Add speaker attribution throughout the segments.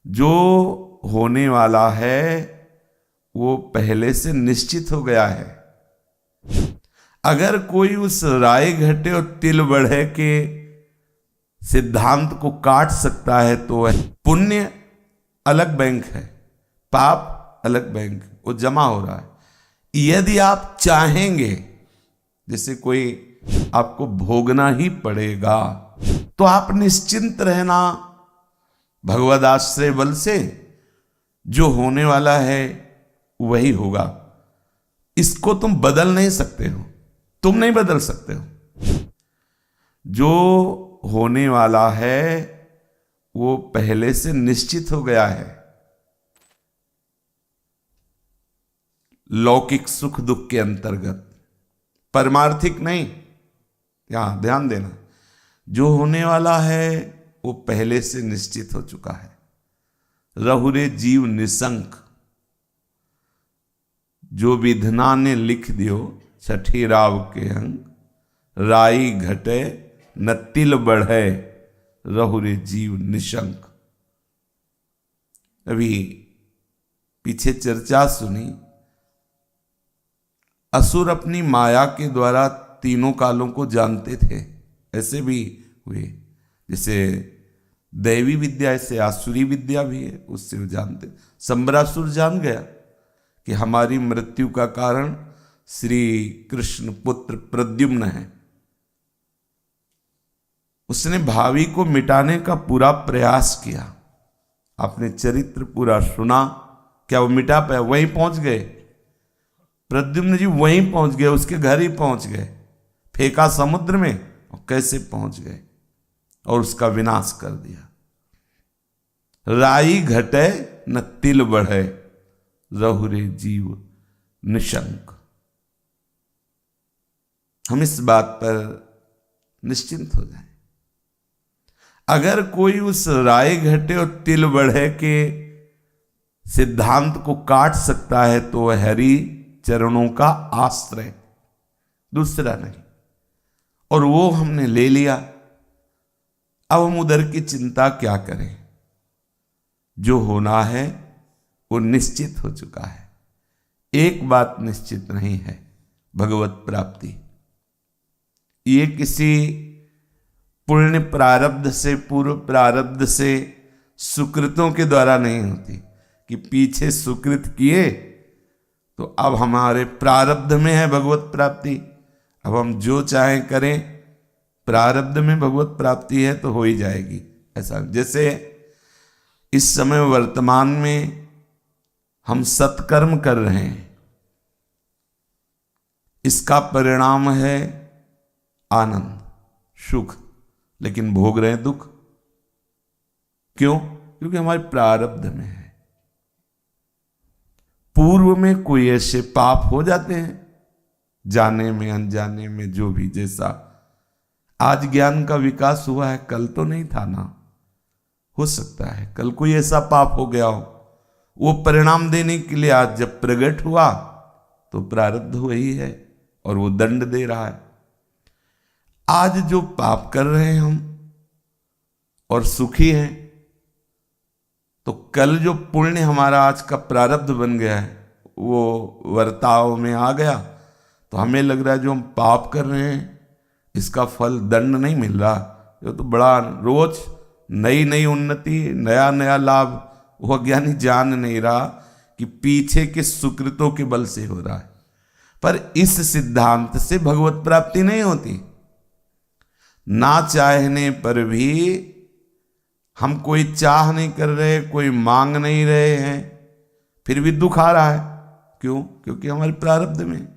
Speaker 1: जो होने वाला है वो पहले से निश्चित हो गया है। अगर कोई उस राई घटे और तिल बढ़े के सिद्धांत को काट सकता है तो पुण्य अलग बैंक है, पाप अलग बैंक, वो जमा हो रहा है। यदि आप चाहेंगे, जैसे कोई आपको भोगना ही पड़ेगा, तो आप निश्चिंत रहना भगवद आश्रय बल से। जो होने वाला है वही होगा, इसको तुम बदल नहीं सकते हो, तुम नहीं बदल सकते हो। जो होने वाला है वो पहले से निश्चित हो गया है। लौकिक सुख दुख के अंतर्गत, परमार्थिक नहीं। यहां ध्यान देना, जो होने वाला है वो पहले से निश्चित हो चुका है। रहुरे जीव निशंक, जो विधना ने लिख दियो छठी राव के अंग, राई घटे न तिल बढ़े रहुरे जीव निशंक। अभी पीछे चर्चा सुनी, असुर अपनी माया के द्वारा तीनों कालों को जानते थे, ऐसे भी हुए। जैसे दैवी विद्या, ऐसे आसुरी विद्या भी है, उससे वो जानते। संबरासुर जान गया कि हमारी मृत्यु का कारण श्री कृष्ण पुत्र प्रद्युम्न है। उसने भावी को मिटाने का पूरा प्रयास किया। आपने चरित्र पूरा सुना, क्या वो मिटा पाया? वहीं पहुंच गए प्रद्युम्न जी, वहीं पहुंच गए, उसके घर ही पहुंच गए। फेंका समुद्र में, और कैसे पहुंच गए और उसका विनाश कर दिया। राई घटे न तिल बढ़े रहुरे जीव निशंक। हम इस बात पर निश्चिंत हो जाएं। अगर कोई उस राई घटे और तिल बढ़े के सिद्धांत को काट सकता है तो वह हरि चरणों का आश्रय, दूसरा नहीं। और वो हमने ले लिया, अब हम उधर की चिंता क्या करें? जो होना है वो निश्चित हो चुका है। एक बात निश्चित नहीं है, भगवत प्राप्ति। ये किसी पुण्य प्रारब्ध से, पूर्व प्रारब्ध से, सुकृतों के द्वारा नहीं होती कि पीछे सुकृत किए तो अब हमारे प्रारब्ध में है भगवत प्राप्ति, अब हम जो चाहें करें, प्रारब्ध में भगवत प्राप्ति है तो हो ही जाएगी। ऐसा जैसे इस समय वर्तमान में हम सत्कर्म कर रहे हैं, इसका परिणाम है आनंद सुख, लेकिन भोग रहे हैं दुख। क्यों? क्योंकि हमारे प्रारब्ध में है। पूर्व में कोई ऐसे पाप हो जाते हैं, जाने में अनजाने में, जो भी जैसा। आज ज्ञान का विकास हुआ है, कल तो नहीं था ना। हो सकता है कल कोई ऐसा पाप हो गया हो, वो परिणाम देने के लिए आज जब प्रकट हुआ तो प्रारब्ध वही है और वो दंड दे रहा है। आज जो पाप कर रहे हैं हम और सुखी हैं, तो कल जो पुण्य हमारा आज का प्रारब्ध बन गया है वो वर्ताव में आ गया, तो हमें लग रहा है जो हम पाप कर रहे हैं इसका फल दंड नहीं मिल रहा। ये तो बड़ा रोज नई नई उन्नति, नया नया लाभ, वो अज्ञानी जान नहीं रहा कि पीछे के सुकृतों के बल से हो रहा है। पर इस सिद्धांत से भगवत प्राप्ति नहीं होती। ना चाहने पर भी, हम कोई चाह नहीं कर रहे, कोई मांग नहीं रहे हैं, फिर भी दुख आ रहा है। क्यों? क्योंकि हमारे प्रारब्ध में।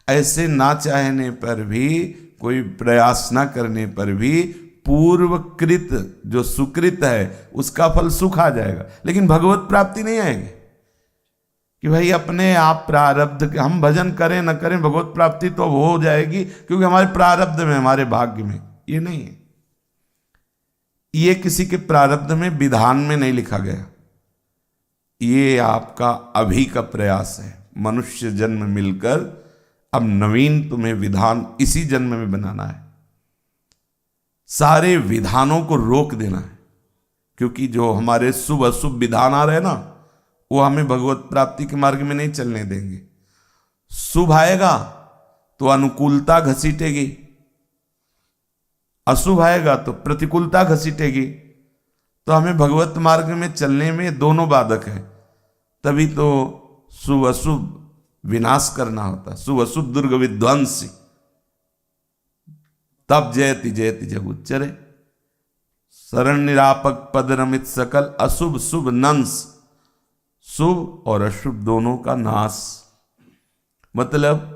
Speaker 1: ऐसे ना चाहने पर भी, कोई प्रयास ना करने पर भी, पूर्वकृत जो सुकृत है उसका फल सुख आ जाएगा, लेकिन भगवत प्राप्ति नहीं आएगी। कि भाई अपने आप प्रारब्ध, हम भजन करें न करें, भगवत प्राप्ति तो हो जाएगी क्योंकि हमारे प्रारब्ध में, हमारे भाग्य में। ये नहीं है, ये किसी के प्रारब्ध में, विधान में नहीं लिखा गया। ये आपका अभी का प्रयास है। मनुष्य जन्म मिलकर अब नवीन तुम्हें विधान इसी जन्म में बनाना है। सारे विधानों को रोक देना है। क्योंकि जो हमारे शुभ अशुभ विधान आ रहे हैं ना, वो हमें भगवत प्राप्ति के मार्ग में नहीं चलने देंगे। शुभ आएगा तो अनुकूलता घसीटेगी, अशुभ आएगा तो प्रतिकूलता घसीटेगी। तो हमें भगवत मार्ग में चलने में दोनों बाधक है, तभी तो शुभ अशुभ विनाश करना होता, शुभ अशुभ दुर्ग विध्वंसी, तब जयति जयति जब उच्चरे, शरण निरापक पद रमित सकल, अशुभ शुभ नंस, शुभ और अशुभ दोनों का नाश। मतलब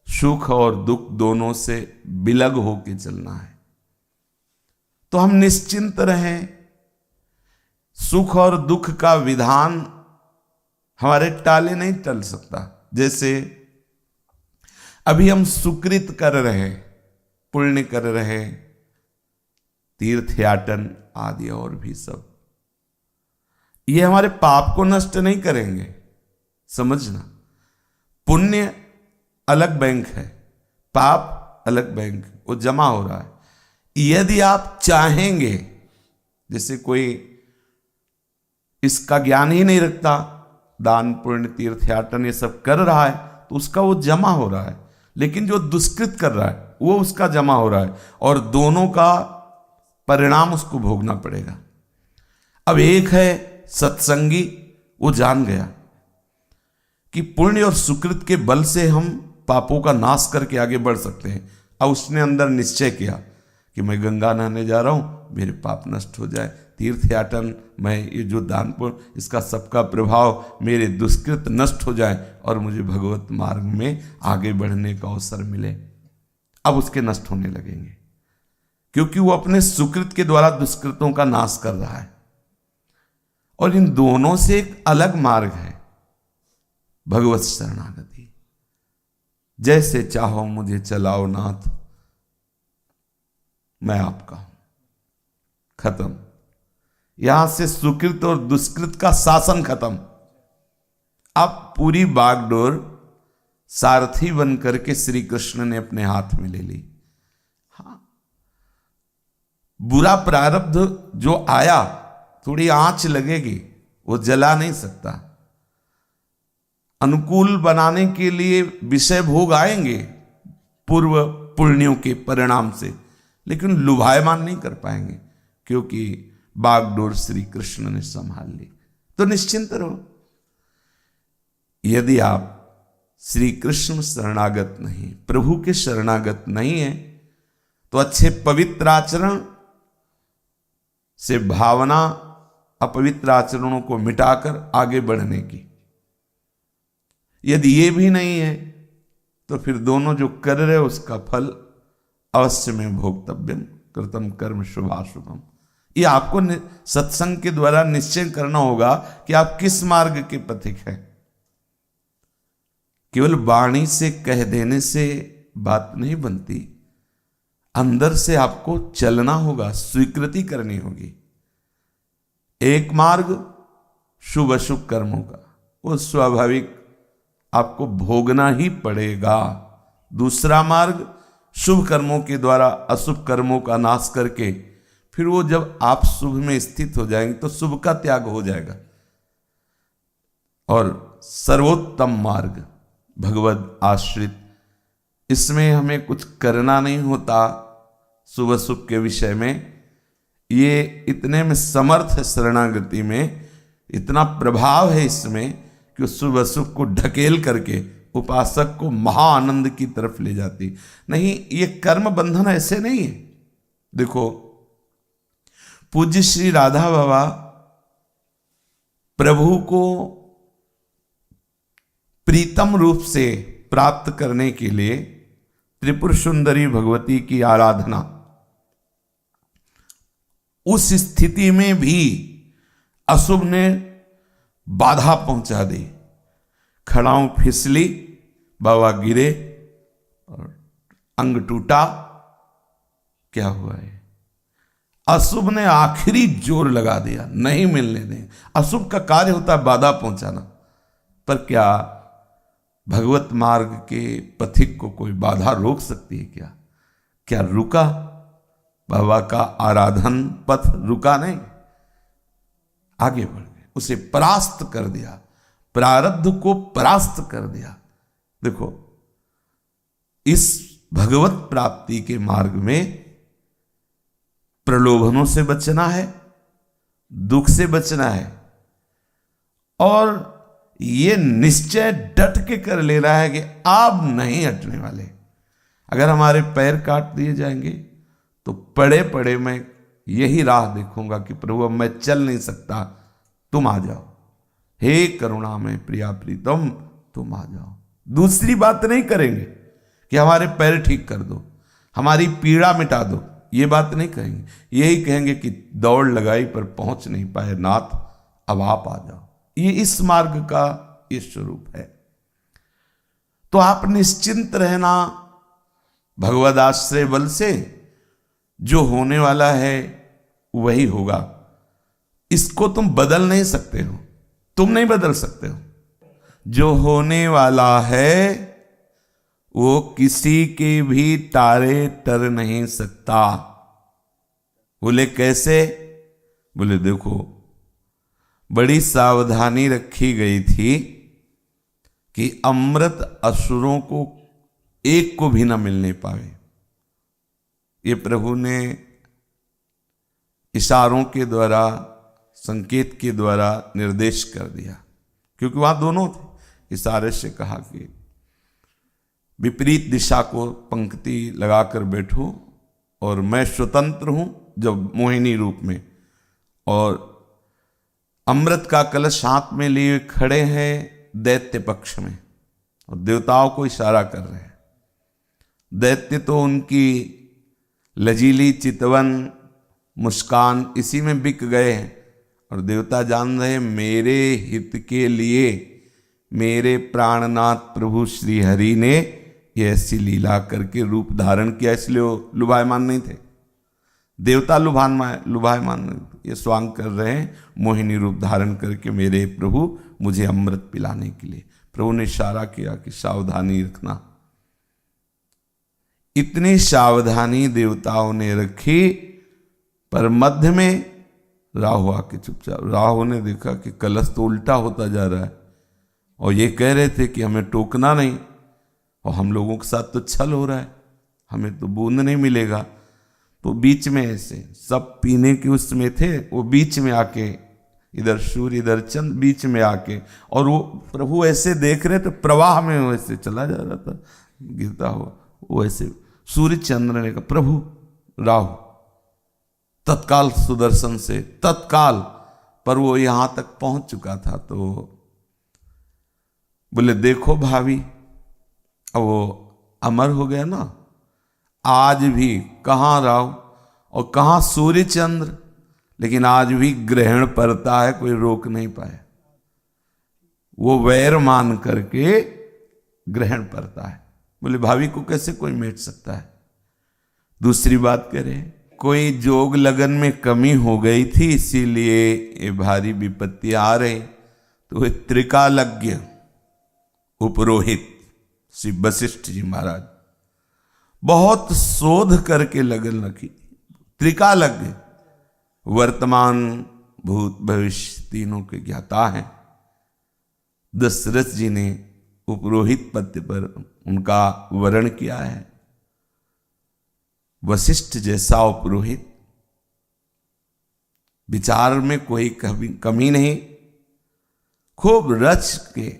Speaker 1: सुख और दुख दोनों से बिलग होके चलना है। तो हम निश्चिंत रहें, सुख और दुख का विधान हमारे टाले नहीं टल सकता। जैसे अभी हम सुकृत कर रहे, पुण्य कर रहे, तीर्थयाटन आदि और भी सब, ये हमारे पाप को नष्ट नहीं करेंगे, समझना। पुण्य अलग बैंक है, पाप अलग बैंक, वो जमा हो रहा है। यदि आप चाहेंगे, जैसे कोई इसका ज्ञान ही नहीं रखता, दान पुण्य तीर्थयाटन ये सब कर रहा है, तो उसका वो जमा हो रहा है। लेकिन जो दुष्कृत कर रहा है वो उसका जमा हो रहा है, और दोनों का परिणाम उसको भोगना पड़ेगा। अब एक है सत्संगी, वो जान गया कि पुण्य और सुकृत के बल से हम पापों का नाश करके आगे बढ़ सकते हैं। अब उसने अंदर निश्चय किया कि मैं गंगा नहाने जा रहा हूं, मेरे पाप नष्ट हो जाए, तीर्थयाटन, मैं ये जो दान पुण्य, इसका सबका प्रभाव मेरे दुष्कृत नष्ट हो जाए और मुझे भगवत मार्ग में आगे बढ़ने का अवसर मिले। अब उसके नष्ट होने लगेंगे, क्योंकि वो अपने सुकृत के द्वारा दुष्कृतों का नाश कर रहा है। और इन दोनों से एक अलग मार्ग है, भगवत शरणागति। जैसे चाहो मुझे चलाओ नाथ, मैं आपका हूं, खत्म। यहां से सुकृत और दुष्कृत का शासन खत्म। अब पूरी बागडोर सारथी बन करके श्री कृष्ण ने अपने हाथ में ले ली। हाँ, बुरा प्रारब्ध जो आया, थोड़ी आंच लगेगी, वो जला नहीं सकता। अनुकूल बनाने के लिए विषय भोग आएंगे पूर्व पुण्यों के परिणाम से, लेकिन लुभायमान नहीं कर पाएंगे, क्योंकि बागडोर श्री कृष्ण ने संभाल ली। तो निश्चिंत रहो। यदि आप श्री कृष्ण शरणागत नहीं, प्रभु के शरणागत नहीं है, तो अच्छे पवित्र आचरण से भावना अपवित्र आचरणों को मिटाकर आगे बढ़ने की। यदि ये भी नहीं है, तो फिर दोनों जो कर रहे उसका फल अवश्य में भोक्तव्यम कृतम कर्म शुभाशुभम। ये आपको सत्संग के द्वारा निश्चय करना होगा कि आप किस मार्ग के पथिक हैं। केवल वाणी से कह देने से बात नहीं बनती, अंदर से आपको चलना होगा, स्वीकृति करनी होगी। एक मार्ग शुभ अशुभ कर्मों का, वो स्वाभाविक आपको भोगना ही पड़ेगा। दूसरा मार्ग शुभ कर्मों के द्वारा अशुभ कर्मों का नाश करके, फिर वो जब आप शुभ में स्थित हो जाएंगे तो शुभ का त्याग हो जाएगा। और सर्वोत्तम मार्ग भगवद आश्रित, इसमें हमें कुछ करना नहीं होता। शुभ अशुभ के विषय में ये इतने में समर्थ है, शरणागति में इतना प्रभाव है इसमें कि शुभ अशुभ को ढकेल करके उपासक को महाआनंद की तरफ ले जाती। नहीं, ये कर्म बंधन ऐसे नहीं है। देखो, पूज्य श्री राधा बाबा प्रभु को प्रीतम रूप से प्राप्त करने के लिए त्रिपुर सुंदरी भगवती की आराधना, उस स्थिति में भी अशुभ ने बाधा पहुंचा दी। खड़ाऊं फिसली, बाबा गिरे और अंग टूटा। क्या हुआ है? अशुभ ने आखिरी जोर लगा दिया, नहीं मिलने दें। अशुभ का कार्य होता है बाधा पहुंचाना, पर क्या भगवत मार्ग के पथिक को कोई बाधा रोक सकती है क्या? क्या रुका? बाबा का आराधन पथ रुका नहीं। आगे बढ़ गए, उसे परास्त कर दिया, प्रारब्ध को परास्त कर दिया। देखो, इस भगवत प्राप्ति के मार्ग में प्रलोभनों से बचना है, दुख से बचना है, और ये निश्चय डट के कर लेना है कि आप नहीं हटने वाले। अगर हमारे पैर काट दिए जाएंगे तो पड़े पड़े मैं यही राह देखूंगा कि प्रभु अब मैं चल नहीं सकता, तुम आ जाओ, हे करुणा में प्रिया प्रीतम तुम आ जाओ। दूसरी बात नहीं करेंगे कि हमारे पैर ठीक कर दो, हमारी पीड़ा मिटा दो, ये बात नहीं कहेंगे। यही कहेंगे कि दौड़ लगाई पर पहुंच नहीं पाए नाथ, अब आप आ जाओ। ये इस मार्ग का ये स्वरूप है। तो आप निश्चिंत रहना, भगवद आश्रय बल से जो होने वाला है वही होगा। इसको तुम बदल नहीं सकते हो, तुम नहीं बदल सकते हो। जो होने वाला है वो किसी के भी तारे टर नहीं सकता। बोले कैसे? बोले देखो, बड़ी सावधानी रखी गई थी कि अमृत असुरों को एक को भी ना मिलने पावे। ये प्रभु ने इशारों के द्वारा, संकेत के द्वारा निर्देश कर दिया, क्योंकि वहां दोनों थे। इशारे से कहा कि विपरीत दिशा को पंक्ति लगाकर बैठो, और मैं स्वतंत्र हूं जब मोहिनी रूप में, और अमृत का कलश हाथ में लिए खड़े हैं दैत्य पक्ष में, और देवताओं को इशारा कर रहे हैं। दैत्य तो उनकी लजीली चितवन मुस्कान इसी में बिक गए हैं, और देवता जान रहे मेरे हित के लिए मेरे प्राणनाथ प्रभु श्री हरि ने ये ऐसी लीला करके रूप धारण किया, इसलिए वो लुभायमान नहीं थे। देवता लुभायमान नहीं थे, ये स्वांग कर रहे हैं मोहिनी रूप धारण करके मेरे प्रभु मुझे अमृत पिलाने के लिए। प्रभु ने इशारा किया कि सावधानी रखना। इतनी सावधानी देवताओं ने रखी, पर मध्य में राहु आके चुपचाप, राहु ने देखा कि कलश तो उल्टा होता जा रहा है, और ये कह रहे थे कि हमें टोकना नहीं, और हम लोगों के साथ तो छल हो रहा है, हमें तो बूंद नहीं मिलेगा। तो बीच में ऐसे सब पीने के उसमें थे, वो बीच में आके, इधर सूर्य इधर चंद्र, बीच में आके, और वो प्रभु ऐसे देख रहे थे, प्रवाह में वैसे चला जा रहा था गिरता हुआ, वो ऐसे सूर्य चंद्र ने कहा प्रभु, राहु तत्काल सुदर्शन से तत्काल, पर वो यहां तक पहुंच चुका था। तो बोले देखो भाभी, अब वो अमर हो गया ना, आज भी कहाँ राहु और कहाँ सूर्य चंद्र, लेकिन आज भी ग्रहण पड़ता है, कोई रोक नहीं पाए। वो वैर मान करके ग्रहण पड़ता है। बोले भाभी को कैसे कोई मेट सकता है? दूसरी बात करें, कोई जोग लगन में कमी हो गई थी, इसीलिए ये भारी विपत्ति आ रही। तो वे त्रिकालज्ञ उपरोहित श्री वशिष्ठ जी महाराज बहुत शोध करके लगन रखी। त्रिकालज्ञ वर्तमान भूत भविष्य तीनों के ज्ञाता हैं। दशरथ जी ने उपरोहित पद पर उनका वर्ण किया है। वशिष्ठ जैसा उपरोहित, विचार में कोई कमी नहीं, खूब रच के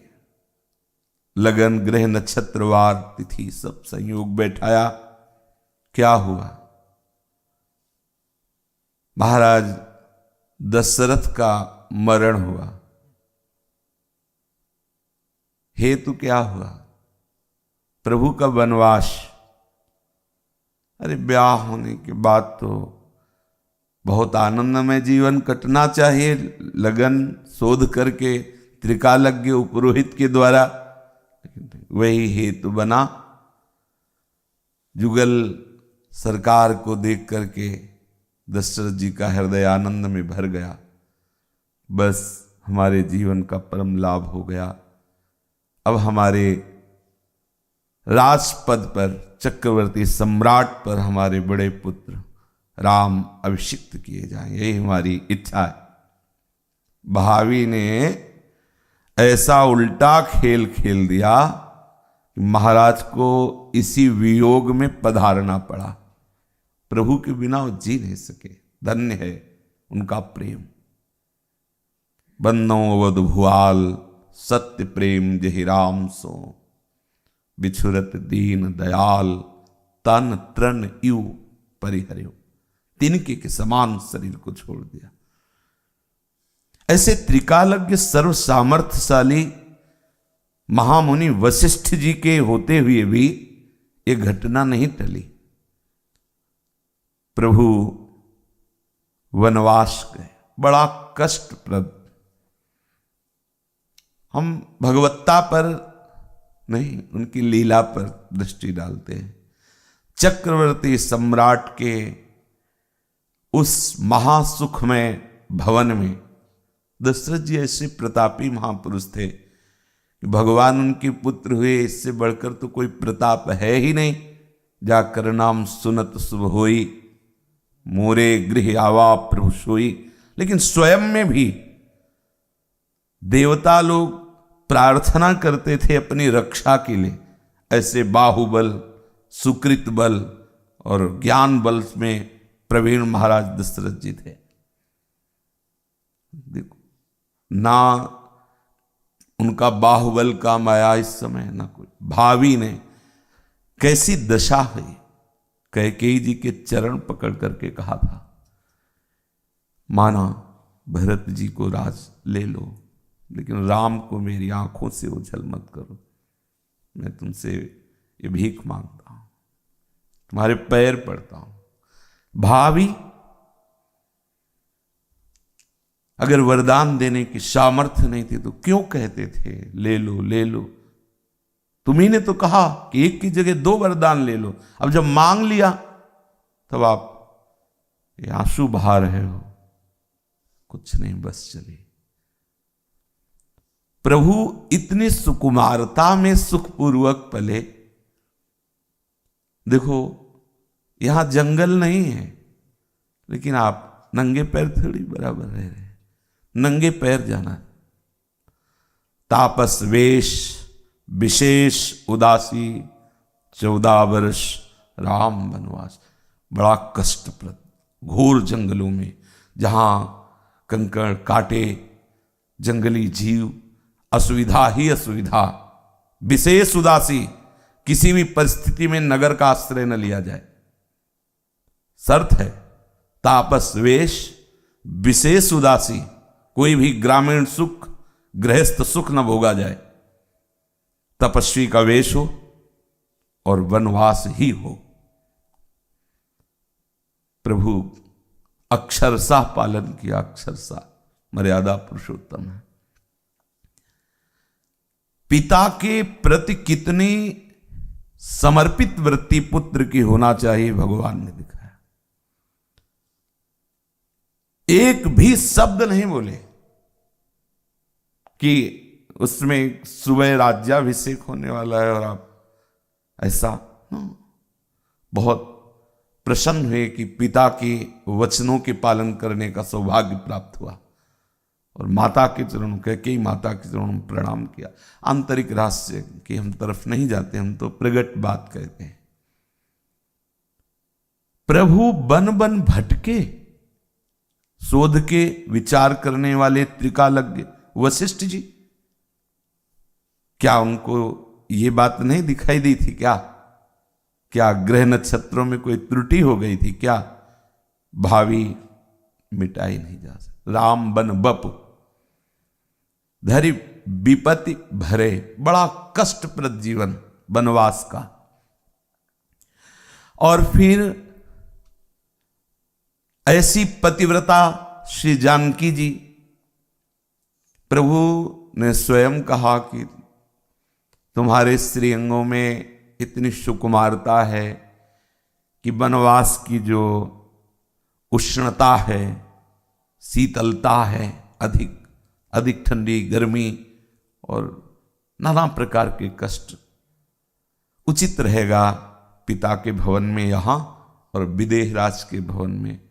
Speaker 1: लगन ग्रह नक्षत्रवार तिथि सब संयोग बैठाया। क्या हुआ? महाराज दशरथ का मरण हुआ। हेतु क्या हुआ? प्रभु का वनवास। अरे ब्याह होने के बाद तो बहुत आनंदमय जीवन कटना चाहिए, लगन शोध करके त्रिकालज्ञ उपरोहित के द्वारा, वही हेतु बना। जुगल सरकार को देख करके दशरथ जी का हृदय आनंद में भर गया। बस हमारे जीवन का परम लाभ हो गया। अब हमारे राजपद पर, चक्रवर्ती सम्राट पर हमारे बड़े पुत्र राम अभिषिक्त किए जाएं, यही हमारी इच्छा है। भावी ने ऐसा उल्टा खेल खेल दिया कि महाराज को इसी वियोग में पधारना पड़ा। प्रभु के बिना वो जी नहीं सके। धन्य है उनका प्रेम। बंदो वध भुआल सत्य प्रेम जहि राम सो, बिछुरत दीन दयाल तन तृण यू परिहर्यो। तिनके के समान शरीर को छोड़ दिया। ऐसे त्रिकालज्ञ सर्व सामर्थ्यशाली महामुनि वशिष्ठ जी के होते हुए भी ये घटना नहीं टली। प्रभु वनवास गए, बड़ा कष्टप्रद। हम भगवत्ता पर नहीं, उनकी लीला पर दृष्टि डालते हैं। चक्रवर्ती सम्राट के उस महासुख में भवन में दशरथ जी ऐसे प्रतापी महापुरुष थे कि भगवान उनके पुत्र हुए, इससे बढ़कर तो कोई प्रताप है ही नहीं। जाकर नाम सुनत शुभ होई, मोरे गृह आवा प्रभु सोई। लेकिन स्वयं में भी देवता लोग प्रार्थना करते थे अपनी रक्षा के लिए। ऐसे बाहुबल, सुकृत बल और ज्ञान बल में प्रवीण महाराज दशरथ जी थे। देखो ना उनका बाहुबल काम आया इस समय, ना कोई। भावी ने कैसी दशा हुई। कैकेयी जी के चरण पकड़ करके कहा था, माना भरत जी को राज ले लो, लेकिन राम को मेरी आंखों से ओझल मत करो। मैं तुमसे ये भीख मांगता हूं, तुम्हारे पैर पड़ता हूं। भावी अगर वरदान देने की सामर्थ्य नहीं थी तो क्यों कहते थे ले लो ले लो। तुम्ही ने तो कहा कि एक की जगह 2 वरदान ले लो। अब जब मांग लिया तब आप ये आंसू बहा रहे हो। कुछ नहीं, बस चली। प्रभु इतनी सुकुमारता में सुखपूर्वक पले। देखो यहां जंगल नहीं है, लेकिन आप नंगे पैर थोड़ी बराबर रह रहे। नंगे पैर जाना। तापस वेश विशेष उदासी, 14 वर्ष राम वनवास। बड़ा कष्टप्रद घोर जंगलों में, जहां कंकड़ काटे, जंगली जीव, असुविधा ही असुविधा, विशेष उदासी। किसी भी परिस्थिति में नगर का आश्रय न लिया जाए। शर्त है तापस वेश विशेष उदासी। कोई भी ग्रामीण सुख, गृहस्थ सुख न भोगा जाए। तपस्वी का वेश हो और वनवास ही हो। प्रभु अक्षरशः पालन किया। अक्षरशः मर्यादा पुरुषोत्तम है। पिता के प्रति कितनी समर्पित वृत्ति पुत्र की होना चाहिए भगवान ने दिखाया। एक भी शब्द नहीं बोले कि उसमें सुबह राज्याभिषेक होने वाला है और आप ऐसा। बहुत प्रसन्न हुए कि पिता के वचनों के पालन करने का सौभाग्य प्राप्त हुआ और माता के चरणों, कैकेयी माता के चरणों में प्रणाम किया। आंतरिक रहस्य की हम तरफ नहीं जाते, हम तो प्रगट बात कहते हैं। प्रभु बन बन भटके, शोध के विचार करने वाले त्रिकालज्ञ वशिष्ठ जी, क्या उनको ये बात नहीं दिखाई दी थी? क्या ग्रह नक्षत्रों में कोई त्रुटि हो गई थी? क्या भावी मिटाई नहीं जा सकती। राम बन बप धरि विपत्ति भरे। बड़ा कष्टप्रद जीवन वनवास का। और फिर ऐसी पतिव्रता श्री जानकी जी, प्रभु ने स्वयं कहा कि तुम्हारे श्रीअंगों में इतनी सुकुमारता है कि वनवास की जो उष्णता है, शीतलता है, अधिक ठंडी, गर्मी और नाना प्रकार के कष्ट, उचित रहेगा पिता के भवन में यहाँ और विदेहराज के भवन में